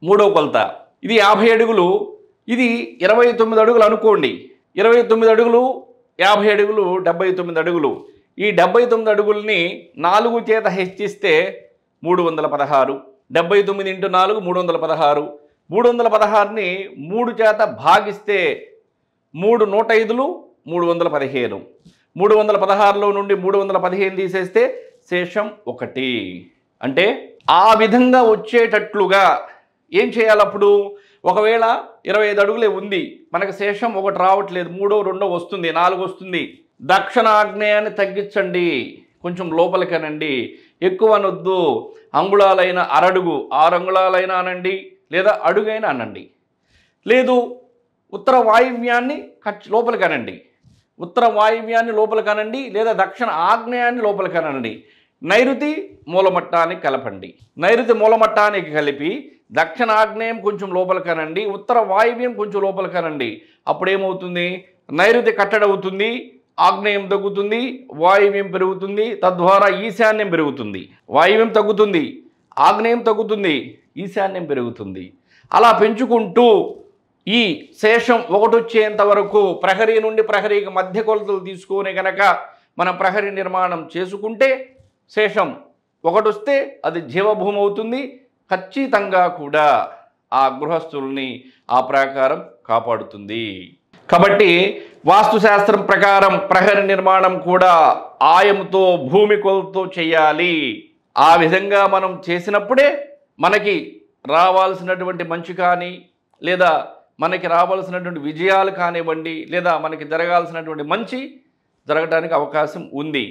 మూడో కొలత ఇది 50 అడుగులు, ఇది 29 అడుగులు అనుకోండి. 29 అడుగులు 50 అడుగులు 79 అడుగులు. ఈ 79 అడుగుల్ని 4 చేత హెచ్చిస్తే 316. 79 × 4 316. 316ని 3 చేత భాగిస్తే 3 105లు 315. 316లో నుండి 315 తీసేస్తే శేషం 1. అంటే ఆ విధంగా వచ్చేటట్లుగా ఏం చేయాలప్పుడు? ఒకవేళ 25 అడుగులే ఉంది, మనకు శేషం 1 రావట్లేదు, 3, 2 వస్తుంది, 4 వస్తుంది. దక్షిణాగ్నేయాన్ని తగ్గించండి, కొంచెం లోపలికనండి, ఎక్కువ అనొద్దు. అంగుళాలైన అరడుగు, 6 అంగుళాలైనా అనండి, లేదా అడుగైనా అనండి. లేదు ఉత్తర వాయువ్యాన్ని లోపలికనండి, ఉత్తర వాయువ్యాన్ని లోపలికనండి, లేదా దక్షిణ ఆగ్నేయాన్ని లోపలికనండి. నైరుతి మూలమట్టానికి కలపండి. నైరుతి మూలమట్టానికి కలిపి దక్షిణ ఆగ్నేయం కొంచెం లోపలికనండి, ఉత్తర వాయువ్యం కొంచెం లోపలికనండి. అప్పుడేమవుతుంది? నైరుతి కట్టడవుతుంది, ఆగ్నేయం తగ్గుతుంది, వాయువ్యం పెరుగుతుంది, తద్వారా ఈశాన్యం పెరుగుతుంది. వాయువ్యం తగ్గుతుంది, ఆగ్నేయం తగ్గుతుంది, ఈశాన్యం పెరుగుతుంది. అలా పెంచుకుంటూ ఈ శేషం 1 వచ్చేంత వరకు ప్రహరీ నుండి ప్రహరీకి మధ్య కొలతలు తీసుకొని కనుక మనం ప్రహరీ నిర్మాణం చేసుకుంటే శేషం 1 వస్తే అది జీవభూమి అవుతుంది. ఖచ్చితంగా కూడా ఆ గృహస్థుల్ని ఆ ప్రాకారం కాపాడుతుంది. కాబట్టి వాస్తుశాస్త్రం ప్రకారం ప్రహరీ నిర్మాణం కూడా ఆయంతో భూమి కొలతతో చేయాలి. ఆ విధంగా మనం చేసినప్పుడే మనకి రావాల్సినటువంటి మంచి కానీ, లేదా మనకి రావాల్సినటువంటి విజయాలు కానివ్వండి, లేదా మనకి జరగాల్సినటువంటి మంచి జరగడానికి అవకాశం ఉంది.